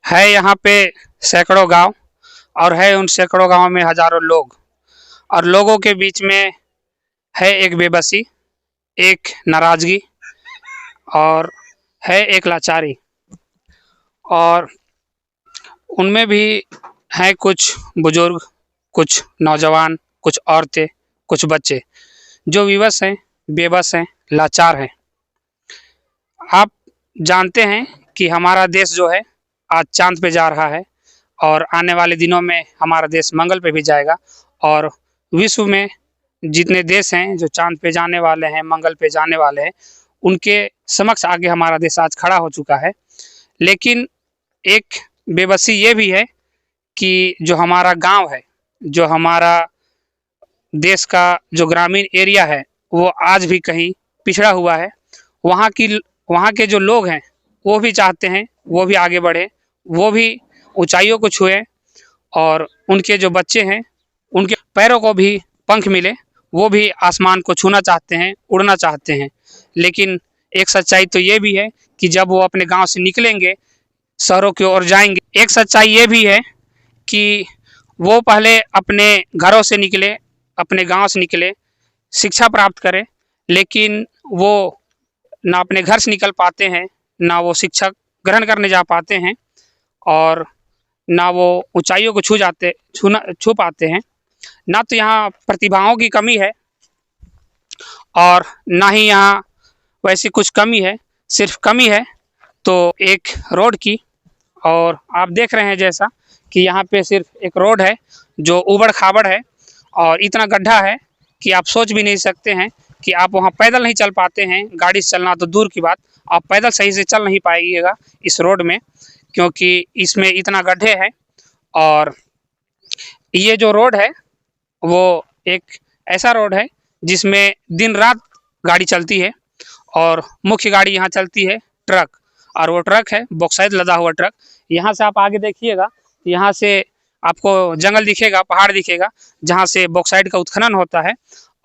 है यहाँ पे सैकड़ों गांव और है उन सैकड़ों गांव में हजारों लोग और लोगों के बीच में है एक बेबसी, एक नाराजगी और है एक लाचारी। और उनमें भी हैं कुछ बुजुर्ग, कुछ नौजवान, कुछ औरतें, कुछ बच्चे जो विवश हैं, बेबस हैं, लाचार हैं। आप जानते हैं कि हमारा देश जो है आज चांद पे जा रहा है और आने वाले दिनों में हमारा देश मंगल पे भी जाएगा और विश्व में जितने देश हैं जो चांद पे जाने वाले हैं, मंगल पे जाने वाले हैं, उनके समक्ष आगे हमारा देश आज खड़ा हो चुका है। लेकिन एक बेबसी ये भी है कि जो हमारा गांव है, जो हमारा देश का जो ग्रामीण एरिया है, वो आज भी कहीं पिछड़ा हुआ है। वहाँ की वहाँ के जो लोग हैं वो भी चाहते हैं वो भी आगे बढ़े, वो भी ऊंचाइयों को छुए और उनके जो बच्चे हैं उनके पैरों को भी पंख मिले, वो भी आसमान को छूना चाहते हैं, उड़ना चाहते हैं। लेकिन एक सच्चाई तो ये भी है कि जब वो अपने गांव से निकलेंगे, शहरों की ओर जाएंगे, एक सच्चाई ये भी है कि वो पहले अपने घरों से निकले, अपने गांव से निकले, शिक्षा प्राप्त करें, लेकिन वो ना अपने घर से निकल पाते हैं, ना वो शिक्षा ग्रहण करने जा पाते हैं और ना वो ऊंचाइयों को छू पाते हैं। ना तो यहाँ प्रतिभाओं की कमी है और ना ही यहाँ वैसी कुछ कमी है, सिर्फ कमी है तो एक रोड की। और आप देख रहे हैं जैसा कि यहाँ पे सिर्फ एक रोड है जो ऊबड़ खाबड़ है और इतना गड्ढा है कि आप सोच भी नहीं सकते हैं कि आप वहाँ पैदल नहीं चल पाते हैं। गाड़ी से चलना तो दूर की बात, आप पैदल सही से चल नहीं पाइएगा इस रोड में, क्योंकि इसमें इतना गड्ढे हैं। और ये जो रोड है वो एक ऐसा रोड है जिसमें दिन रात गाड़ी चलती है और मुख्य गाड़ी यहाँ चलती है ट्रक, और वो ट्रक है बॉक्साइड लदा हुआ ट्रक। यहाँ से आप आगे देखिएगा, यहाँ से आपको जंगल दिखेगा, पहाड़ दिखेगा जहाँ से बॉक्साइड का उत्खनन होता है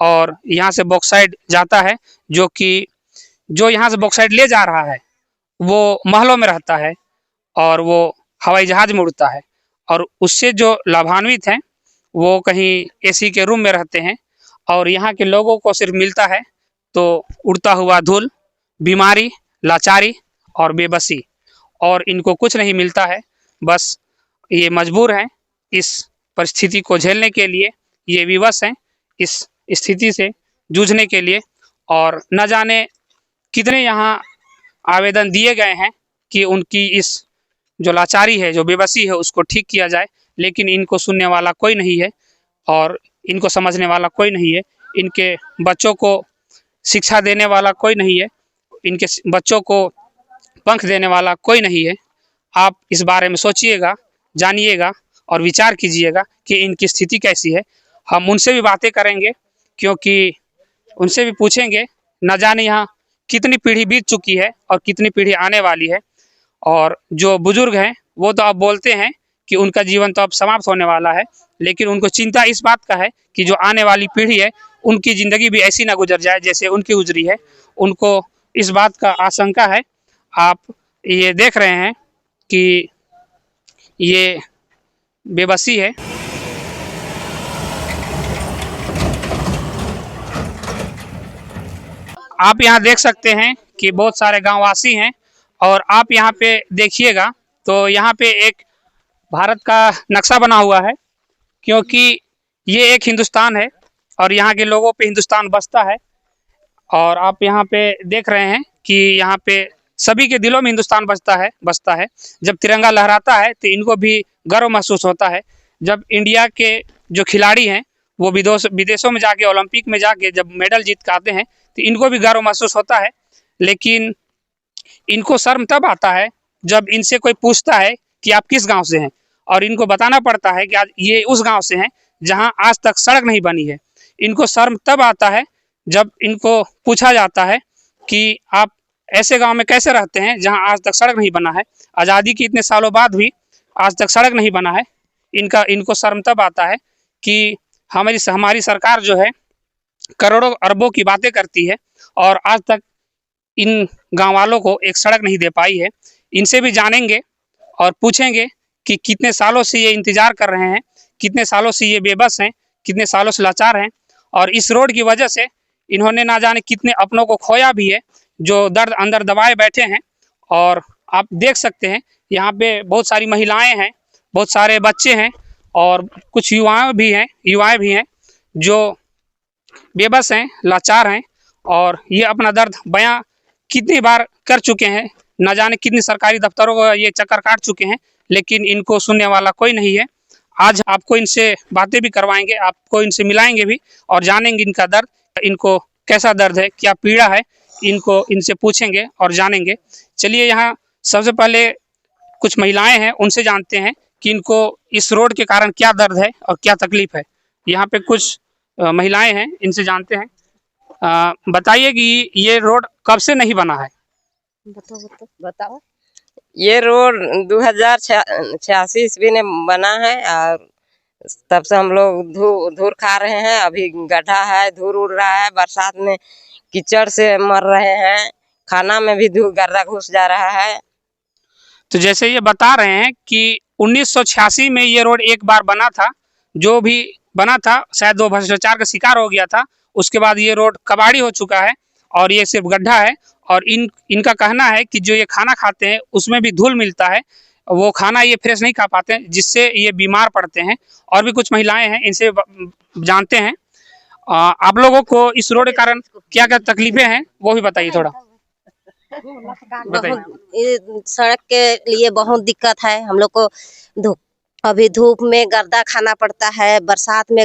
और यहाँ से बॉक्साइड जाता है, जो यहाँ से बॉक्साइड ले जा रहा है वो महलों में रहता है और वो हवाई जहाज में उड़ता है और उससे जो लाभान्वित हैं वो कहीं एसी के रूम में रहते हैं और यहाँ के लोगों को सिर्फ मिलता है तो उड़ता हुआ धूल, बीमारी, लाचारी और बेबसी, और इनको कुछ नहीं मिलता है। बस ये मजबूर हैं इस परिस्थिति को झेलने के लिए, ये विवश हैं इस स्थिति से जूझने के लिए। और न जाने कितने यहाँ आवेदन दिए गए हैं कि उनकी इस जो लाचारी है, जो बेबसी है, उसको ठीक किया जाए, लेकिन इनको सुनने वाला कोई नहीं है और इनको समझने वाला कोई नहीं है। इनके बच्चों को शिक्षा देने वाला कोई नहीं है, इनके बच्चों को पंख देने वाला कोई नहीं है। आप इस बारे में सोचिएगा, जानिएगा और विचार कीजिएगा कि इनकी स्थिति कैसी है। हम उनसे भी बातें करेंगे, क्योंकि उनसे भी पूछेंगे, न जाने यहाँ कितनी पीढ़ी बीत चुकी है और कितनी पीढ़ी आने वाली है। और जो बुजुर्ग हैं वो तो अब बोलते हैं कि उनका जीवन तो अब समाप्त होने वाला है, लेकिन उनको चिंता इस बात का है कि जो आने वाली पीढ़ी है उनकी ज़िंदगी भी ऐसी ना गुजर जाए जैसे उनकी गुजरी है। उनको इस बात का आशंका है। आप ये देख रहे हैं कि ये बेबसी है। आप यहाँ देख सकते हैं कि बहुत सारे गांववासी हैं और आप यहाँ पे देखिएगा तो यहाँ पे एक भारत का नक्शा बना हुआ है, क्योंकि ये एक हिंदुस्तान है और यहाँ के लोगों पे हिंदुस्तान बसता है। और आप यहाँ पे देख रहे हैं कि यहाँ पे सभी के दिलों में हिंदुस्तान बसता है। जब तिरंगा लहराता है तो इनको भी गर्व महसूस होता है। जब इंडिया के जो खिलाड़ी हैं वो विदेशों में जाके, ओलंपिक में जाके जब मेडल जीत के आते हैं तो इनको भी गर्व महसूस होता है। लेकिन इनको शर्म तब आता है जब इनसे कोई पूछता है कि आप किस गांव से हैं, और इनको बताना पड़ता है कि आज ये उस गांव से हैं जहां आज तक सड़क नहीं बनी है। इनको शर्म तब आता है जब इनको पूछा जाता है कि आप ऐसे गांव में कैसे रहते हैं जहां आज तक सड़क नहीं बना है, आज़ादी के इतने सालों बाद भी आज तक सड़क नहीं बना है। इनको शर्म तब आता है कि हमारी सरकार जो है करोड़ों अरबों की बातें करती है और आज तक इन गाँव वालों को एक सड़क नहीं दे पाई है। इनसे भी जानेंगे और पूछेंगे कि कितने सालों से ये इंतज़ार कर रहे हैं, कितने सालों से ये बेबस हैं, कितने सालों से लाचार हैं और इस रोड की वजह से इन्होंने ना जाने कितने अपनों को खोया भी है, जो दर्द अंदर दबाए बैठे हैं। और आप देख सकते हैं यहाँ पे बहुत सारी महिलाएं हैं, बहुत सारे बच्चे हैं और कुछ युवाएं भी हैं जो बेबस हैं, लाचार हैं और ये अपना दर्द बयां कितनी बार कर चुके हैं, न जाने कितनी सरकारी दफ्तरों को ये चक्कर काट चुके हैं, लेकिन इनको सुनने वाला कोई नहीं है। आज आपको इनसे बातें भी करवाएंगे, आपको इनसे मिलाएंगे भी और जानेंगे इनका दर्द, इनको कैसा दर्द है, क्या पीड़ा है, इनको इनसे पूछेंगे और जानेंगे। चलिए यहाँ सबसे पहले कुछ महिलाएं हैं, उनसे जानते हैं कि इनको इस रोड के कारण क्या दर्द है और क्या तकलीफ है। यहाँ पे कुछ महिलाएं हैं, इनसे जानते हैं। बताइए कि ये रोड कब से नहीं बना है? बताओ। ये रोड 2086 ईस्वी में बना है और तब से हम लोग धूल खा रहे हैं। अभी गड्ढा है, धूल उड़ रहा है, बरसात में कीचड़ से मर रहे हैं, खाना में भी धूल गर्दा घुस जा रहा है। तो जैसे ये बता रहे हैं कि 1986 में ये रोड एक बार बना था, जो भी बना था शायद वो भ्रष्टाचार का शिकार हो गया था। उसके बाद ये रोड कबाड़ी हो चुका है और ये सिर्फ गड्ढा है। और इनका कहना है कि जो ये खाना खाते हैं उसमें भी धूल मिलता है, वो खाना ये फ्रेश नहीं खा पाते हैं, जिससे ये बीमार पड़ते हैं। और भी कुछ महिलाएं हैं, इनसे जानते हैं। आप लोगों को इस रोड के कारण क्या क्या तकलीफें हैं वो भी बताइए थोड़ा। सड़क के लिए बहुत दिक्कत है हम लोग को। अभी धूप में गर्दा खाना पड़ता है, बरसात में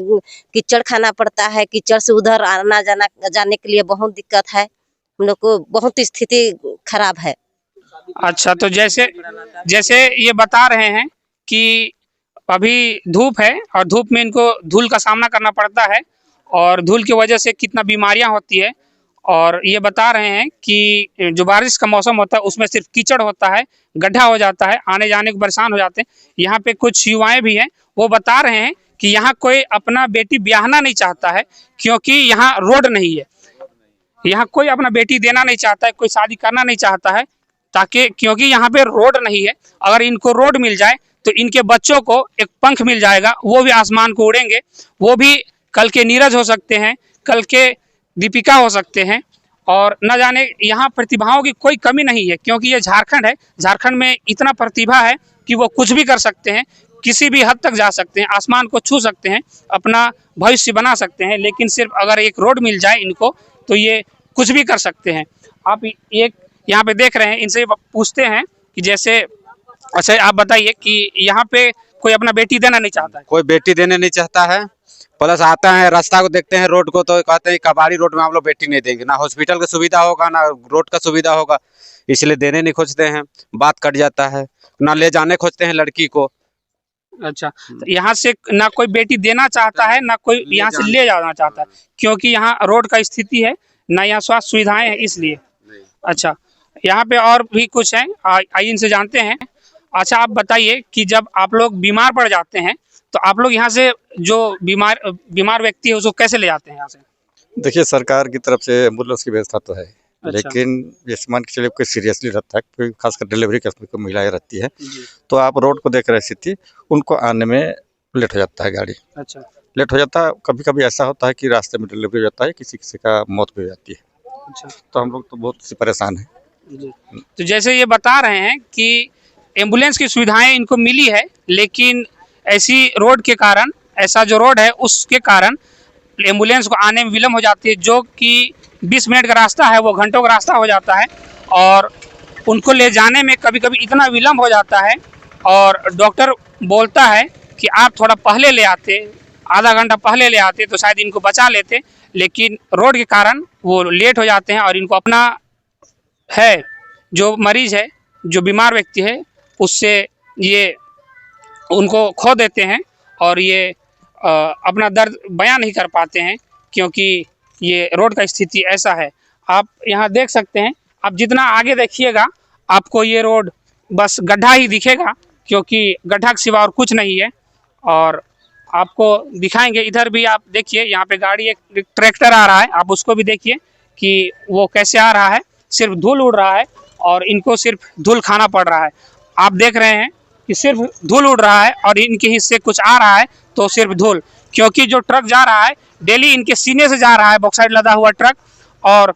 कीचड़ खाना पड़ता है, कीचड़ से उधर आना जाने के लिए बहुत दिक्कत है। हम लोग को बहुत स्थिति खराब है। अच्छा, तो जैसे ये बता रहे हैं कि अभी धूप है और धूप में इनको धूल का सामना करना पड़ता है और धूल की वजह से कितना बीमारियां होती है। और ये बता रहे हैं कि जो बारिश का मौसम होता है उसमें सिर्फ कीचड़ होता है, गड्ढा हो जाता है, आने जाने को परेशान हो जाते हैं। यहाँ पे कुछ युवाएं भी हैं, वो बता रहे हैं कि यहाँ कोई अपना बेटी ब्याहना नहीं चाहता है क्योंकि यहाँ रोड नहीं है। यहाँ कोई अपना बेटी देना नहीं चाहता है, कोई शादी करना नहीं चाहता है, क्योंकि यहाँ पे रोड नहीं है। अगर इनको रोड मिल जाए तो इनके बच्चों को एक पंख मिल जाएगा, वो भी आसमान को उड़ेंगे, वो भी कल के नीरज हो सकते हैं, कल के दीपिका हो सकते हैं। और न जाने यहाँ प्रतिभाओं की कोई कमी नहीं है, क्योंकि ये झारखंड है। झारखंड में इतना प्रतिभा है कि वो कुछ भी कर सकते हैं, किसी भी हद तक जा सकते हैं, आसमान को छू सकते हैं, अपना भविष्य बना सकते हैं। लेकिन सिर्फ अगर एक रोड मिल जाए इनको तो ये कुछ भी कर सकते हैं। आप एक यहाँ पे देख रहे हैं, इनसे पूछते हैं कि जैसे, अच्छा आप बताइए कि यहाँ पे कोई अपना बेटी देना नहीं चाहता है? कोई बेटी देने नहीं चाहता है। प्लस आता है, रास्ता को देखते हैं, रोड को, तो कहते हैं कबाड़ी रोड में हम लोग बेटी नहीं देंगे। ना हॉस्पिटल का सुविधा होगा, ना रोड का सुविधा होगा, इसलिए देने नहीं खोजते हैं। बात कट जाता है, ना ले जाने खोजते हैं लड़की को। अच्छा, तो यहाँ से ना कोई बेटी देना चाहता है, ना कोई यहाँ से ले जाना चाहता है, क्योंकि यहाँ रोड का स्थिति है, ना यहाँ स्वास्थ्य सुविधाएं हैं, इसलिए। अच्छा, यहाँ पे और भी कुछ हैं, आइए इनसे जानते हैं। अच्छा, आप बताइए कि जब आप लोग बीमार पड़ जाते हैं तो आप लोग यहाँ से जो बीमार व्यक्ति है उसको कैसे ले जाते हैं यहाँ से? देखिए, सरकार की तरफ से एम्बुलेंस की व्यवस्था तो है। अच्छा। लेकिन जैसे मान के चलिए कोई सीरियसली रहता है, कोई खासकर डिलीवरी केस में कोई महिलाएं रहती है, तो आप रोड को देख रहे स्थिति, उनको आने में लेट हो जाता है गाड़ी। अच्छा, लेट हो जाता है। कभी कभी ऐसा होता है कि रास्ते में डिलीवरी हो जाता है, किसी किसी का मौत भी हो जाती है। अच्छा, तो हम लोग तो बहुत सी परेशान हैं। तो जैसे ये बता रहे हैं कि एम्बुलेंस की सुविधाएं इनको मिली है, लेकिन ऐसी रोड के कारण, ऐसा जो रोड है उसके कारण एम्बुलेंस को आने में विलम्ब हो जाती है, जो कि 20 मिनट का रास्ता है वो घंटों का रास्ता हो जाता है। और उनको ले जाने में कभी कभी इतना विलम्ब हो जाता है और डॉक्टर बोलता है कि आप थोड़ा पहले ले आते, आधा घंटा पहले ले आते तो शायद इनको बचा लेते, लेकिन रोड के कारण वो लेट हो जाते हैं और इनको अपना है, जो मरीज है, जो बीमार व्यक्ति है, उससे ये उनको खो देते हैं और ये अपना दर्द बयां नहीं कर पाते हैं, क्योंकि ये रोड का स्थिति ऐसा है। आप यहाँ देख सकते हैं, आप जितना आगे देखिएगा आपको ये रोड बस गड्ढा ही दिखेगा, क्योंकि गड्ढा के सिवा और कुछ नहीं है। और आपको दिखाएंगे, इधर भी आप देखिए, यहाँ पे गाड़ी, एक ट्रैक्टर आ रहा है, आप उसको भी देखिए कि वो कैसे आ रहा है, सिर्फ धूल उड़ रहा है और इनको सिर्फ धूल खाना पड़ रहा है। आप देख रहे हैं कि सिर्फ धूल उड़ रहा है और इनके हिस्से कुछ आ रहा है तो सिर्फ धूल, क्योंकि जो ट्रक जा रहा है डेली इनके सीने से जा रहा है बॉक्साइट लदा हुआ ट्रक, और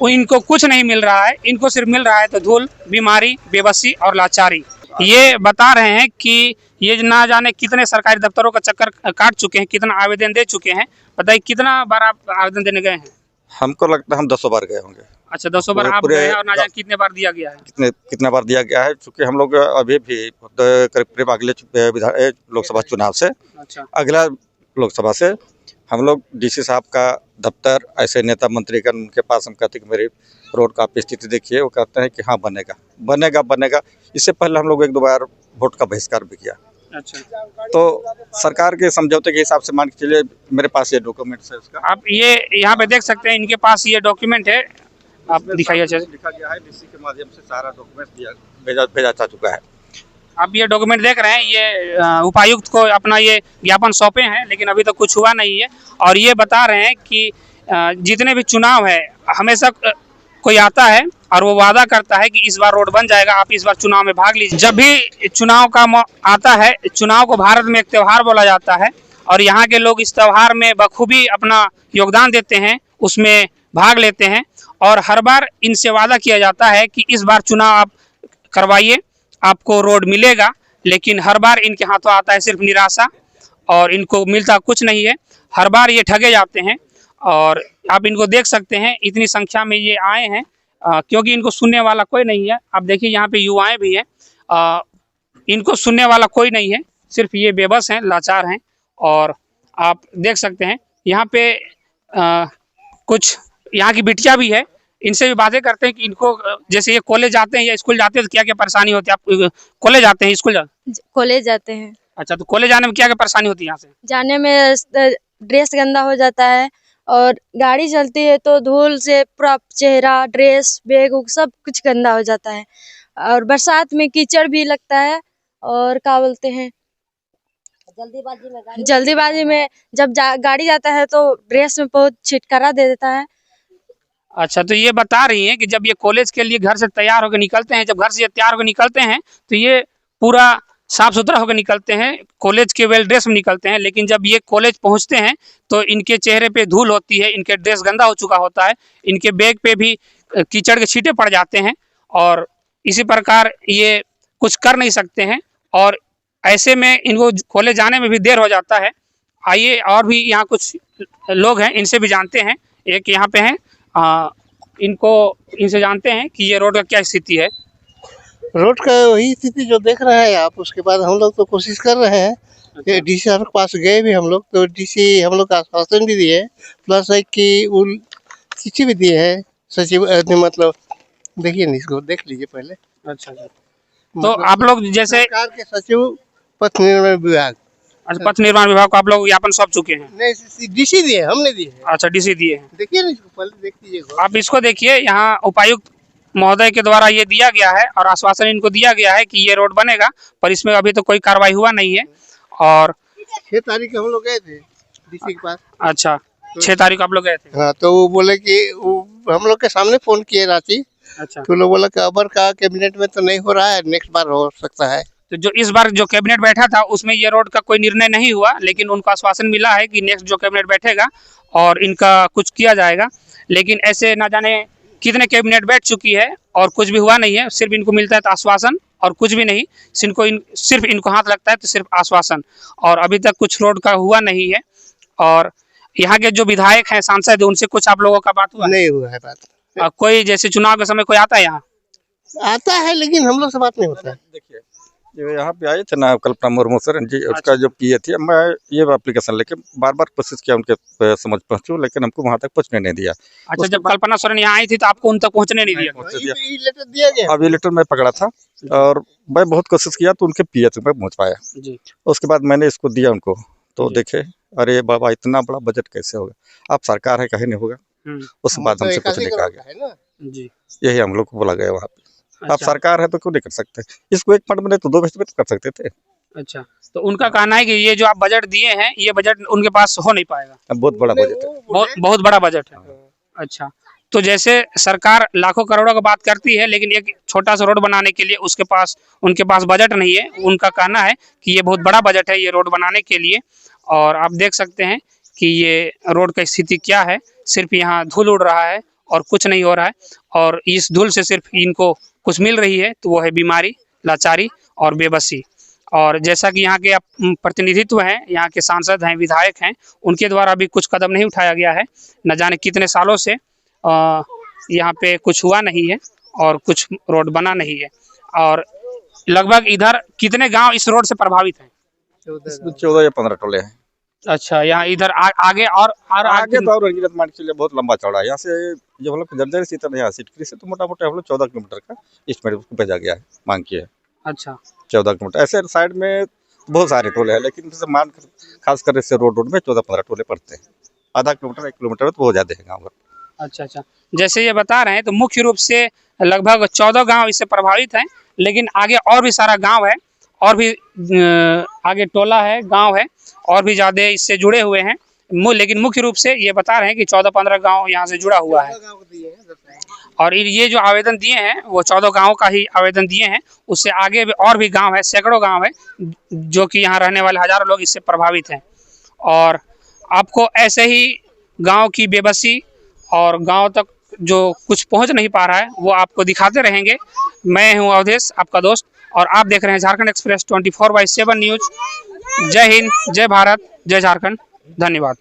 इनको कुछ नहीं मिल रहा है, इनको सिर्फ मिल रहा है तो धूल, बीमारी, बेबसी और लाचारी। ये बता रहे हैं कि ये ना जाने कितने सरकारी दफ्तरों का चक्कर काट चुके हैं, कितना आवेदन दे चुके हैं। बताइए कितना बार आप आवेदन देने गए हैं? हमको लगता है हम 200 बार गए होंगे। अच्छा, 200 बार आप गए हैं और ना जाने कितने बार दिया गया है? कितना बार दिया गया है, क्योंकि हम लोग अभी भी करीब अगले लोकसभा चुनाव से, अच्छा, अगला लोकसभा से हम लोग डीसी साहब का दफ्तर, ऐसे नेता मंत्री का उनके पास हम कहते हैं कि मेरी रोड का आप स्थिति देखिए। वो कहते हैं कि हाँ बनेगा बनेगा बनेगा। इससे पहले हम लोग 1-2 बार वोट का बहिष्कार भी किया। अच्छा, तो सरकार के समझौते के हिसाब से मान के चलिए मेरे पास ये डॉक्यूमेंट्स है उसका। आप ये यहाँ पे देख सकते हैं, इनके पास ये डॉक्यूमेंट है, आप दिखाइए अच्छे से। लिखा गया है डीसी के माध्यम से सारा डॉक्यूमेंट भेजा जा चुका है। आप ये डॉक्यूमेंट देख रहे हैं, ये उपायुक्त को अपना ये ज्ञापन सौंपे हैं, लेकिन अभी तक कुछ हुआ नहीं है। और ये बता रहे हैं कि जितने भी चुनाव है हमेशा कोई आता है और वो वादा करता है कि इस बार रोड बन जाएगा, आप इस बार चुनाव में भाग लीजिए। जब भी चुनाव का आता है, चुनाव को भारत में एक त्यौहार बोला जाता है और यहाँ के लोग इस त्यौहार में बखूबी अपना योगदान देते हैं, उसमें भाग लेते हैं। और हर बार इनसे वादा किया जाता है कि इस बार चुनाव आप करवाइए, आपको रोड मिलेगा, लेकिन हर बार इनके हाथों आता है सिर्फ निराशा और इनको मिलता कुछ नहीं है। हर बार ये ठगे जाते हैं और आप इनको देख सकते हैं, इतनी संख्या में ये आए हैं क्योंकि इनको सुनने वाला कोई नहीं है। आप देखिए यहाँ पे युवाएं भी हैं, इनको सुनने वाला कोई नहीं है, सिर्फ ये बेबस हैं, लाचार हैं। और आप देख सकते हैं यहाँ पे कुछ यहाँ की बिटिया भी है, इनसे भी बातें करते हैं कि इनको जैसे ये कॉलेज जाते हैं या स्कूल जाते हैं तो क्या क्या परेशानी होती है? आप कॉलेज जाते हैं, स्कूल कॉलेज जाते हैं। अच्छा, तो कॉलेज जाने में क्या क्या परेशानी होती है? यहाँ से जाने में ड्रेस गंदा हो जाता है और गाड़ी चलती है तो धूल से पूरा चेहरा, ड्रेस, बैग सब कुछ गंदा हो जाता है। और बरसात में कीचड़ भी लगता है। और क्या बोलते हैं, जल्दीबाजी में जब गाड़ी जाता है तो ड्रेस में बहुत छिटकारा दे देता है। अच्छा, तो ये बता रही हैं कि जब ये कॉलेज के लिए घर से तैयार होकर निकलते हैं, जब घर से ये तैयार होकर निकलते हैं तो ये पूरा साफ सुथरा होकर निकलते हैं, कॉलेज के वेल ड्रेस में निकलते हैं। लेकिन जब ये कॉलेज पहुंचते हैं तो इनके चेहरे पे धूल होती है, इनके ड्रेस गंदा हो चुका होता है, इनके बैग पे भी कीचड़ के छींटे पड़ जाते हैं और इसी प्रकार ये कुछ कर नहीं सकते हैं और ऐसे में इनको कॉलेज जाने में भी देर हो जाता है। आइए और भी यहाँ कुछ लोग हैं, इनसे भी जानते हैं। एक यहाँ पे हैं, इनसे जानते हैं कि ये रोड का क्या स्थिति है। रोड का वही स्थिति जो देख रहे हैं आप। उसके बाद हम लोग तो कोशिश कर रहे हैं, डीसी साहब के पास गए भी हम लोग, तो डीसी हम लोग का आश्वासन भी दिए, प्लस है कि वो चिट्ठी भी दिए है सचिव, मतलब देखिए नहीं, इसको देख लीजिए पहले। अच्छा, तो आप लोग जैसे सरकार के सचिव, पथ निर्माण विभाग, अच्छा, पथ निर्माण विभाग को आप लोग ज्ञापन सौंप चुके हैं? नहीं, डीसी दिए, हमने दिए है। अच्छा, डीसी दिए हैं। देखिए ना इसको पहले, देख लीजिए आप इसको देखिए, यहाँ उपायुक्त महोदय के द्वारा ये दिया गया है और आश्वासन इनको दिया गया है कि ये रोड बनेगा, पर इसमें अभी तो कोई कार्रवाई हुआ नहीं है। और 6 तारीख को हम लोग गए थे डीसी के पास। अच्छा, 6 तारीख को आप लोग गए थे? हाँ, तो वो बोले कि हम लोग के सामने फोन किए रांची। अच्छा, तो लोग बोला कि अबर का कैबिनेट में तो नहीं हो रहा है, नेक्स्ट बार हो सकता है। तो जो इस बार जो कैबिनेट बैठा था उसमें ये रोड का कोई निर्णय नहीं हुआ, लेकिन उनको आश्वासन मिला है कि नेक्स्ट जो कैबिनेट बैठेगा और इनका कुछ किया जाएगा। लेकिन ऐसे ना जाने कितने कैबिनेट बैठ चुकी है और कुछ भी हुआ नहीं है। सिर्फ इनको मिलता है तो आश्वासन और कुछ भी नहीं, सिर्फ इनको हाथ लगता है तो सिर्फ आश्वासन, और अभी तक कुछ रोड का हुआ नहीं है। और यहाँ के जो विधायक हैं, सांसद, उनसे कुछ आप लोगों का बात हुआ? नहीं हुआ है बात। कोई जैसे चुनाव के समय कोई आता है यहाँ? आता है, लेकिन हम लोग से बात नहीं होता है। देखिए जो यहाँ पे आए थे ना कल्पना मुर्मू सर जी, उसका जो पीए थी, मैं ये एप्लीकेशन लेके बार बार कोशिश किया उनके समझ पहुँचूं, लेकिन हमको वहाँ तक पहुँचने नहीं दिया। अच्छा, जब कल्पना सोरेन यहाँ आई थी तो आपको उन तक पहुँचने नहीं दिया? ये लेटर दिया गया। अब ये लेटर मैं पकड़ा था और मैं बहुत कोशिश किया तो उनके पीए तक मैं पहुँच पाया जी। उसके बाद मैंने इसको दिया उनको, तो देखे अरे बाबा इतना बड़ा बजट कैसे होगा, आप सरकार है कहीं नहीं होगा। उसके बाद हमसे कुछ नहीं कहा गया जी, यही हम लोग को बोला गया वहाँ पे। आप अच्छा, सरकार है तो क्यों नहीं कर सकते इसको? एक फंड में तो 2 फंड में तो कर सकते थे। अच्छा, तो उनका कहना है कि ये जो आप बजट दिए हैं, ये बजट उनके पास हो नहीं पाएगा। अब बहुत बड़ा बजट है, बहुत बड़ा बजट है। अच्छा, तो जैसे सरकार लाखों करोड़ों की बात करती है, लेकिन एक छोटा सा रोड बनाने के लिए उनके पास बजट नहीं है। उनका कहना है कि ये बहुत बड़ा बजट है ये रोड बनाने के लिए। और आप देख सकते हैं कि ये रोड की स्थिति क्या है। सिर्फ यहाँ धूल उड़ रहा है और कुछ नहीं हो रहा है। और इस धूल से सिर्फ इनको कुछ मिल रही है, तो वो है बीमारी, लाचारी और बेबसी। और जैसा कि यहाँ के प्रतिनिधित्व हैं, यहाँ के सांसद हैं, विधायक हैं, उनके द्वारा भी कुछ कदम नहीं उठाया गया है। न जाने कितने सालों से यहाँ पे कुछ हुआ नहीं है और कुछ रोड बना नहीं है। और लगभग इधर कितने गांव इस रोड से प्रभावित हैं? 14 या 15 टोले हैं। अच्छा, यहाँ इधर आगे और आगे तो और रंगीरत मान के लिए बहुत लंबा चौड़ा है। यहाँ से जब हम लोग जर्जर सीता यहाँ सिटकरी से तो मोटा मोटा हम लोग 14 किलोमीटर का एस्टिमेट उसको भेजा गया है, मांग की है। अच्छा, 14 किलोमीटर। ऐसे साइड में बहुत सारे टोले हैं, लेकिन जैसे मान खास कर इससे रोड में 14-15 टोले पड़ते हैं। आधा किलोमीटर 1 किलोमीटर तो बहुत ज्यादा है गाँव। अच्छा। जैसे ये बता रहे हैं तो मुख्य रूप से लगभग 14 गांव इससे प्रभावित हैं, लेकिन आगे और भी सारा गांव है और भी आगे टोला है, गांव है और भी ज़्यादा इससे जुड़े हुए हैं। लेकिन मुख्य रूप से ये बता रहे हैं कि 14-15 गांव यहाँ से जुड़ा हुआ है। और ये जो आवेदन दिए हैं वो 14 गाँव का ही आवेदन दिए हैं। उससे आगे भी और भी गाँव है, सैकड़ों गाँव है, जो कि यहाँ रहने वाले हज़ारों लोग इससे प्रभावित हैं। और आपको ऐसे ही गाँव की बेबसी और गांव तक जो कुछ पहुंच नहीं पा रहा है वो आपको दिखाते रहेंगे। मैं हूं अवधेश, आपका दोस्त, और आप देख रहे हैं झारखंड एक्सप्रेस 24/7 न्यूज। जय हिंद, जय भारत, जय झारखंड। धन्यवाद।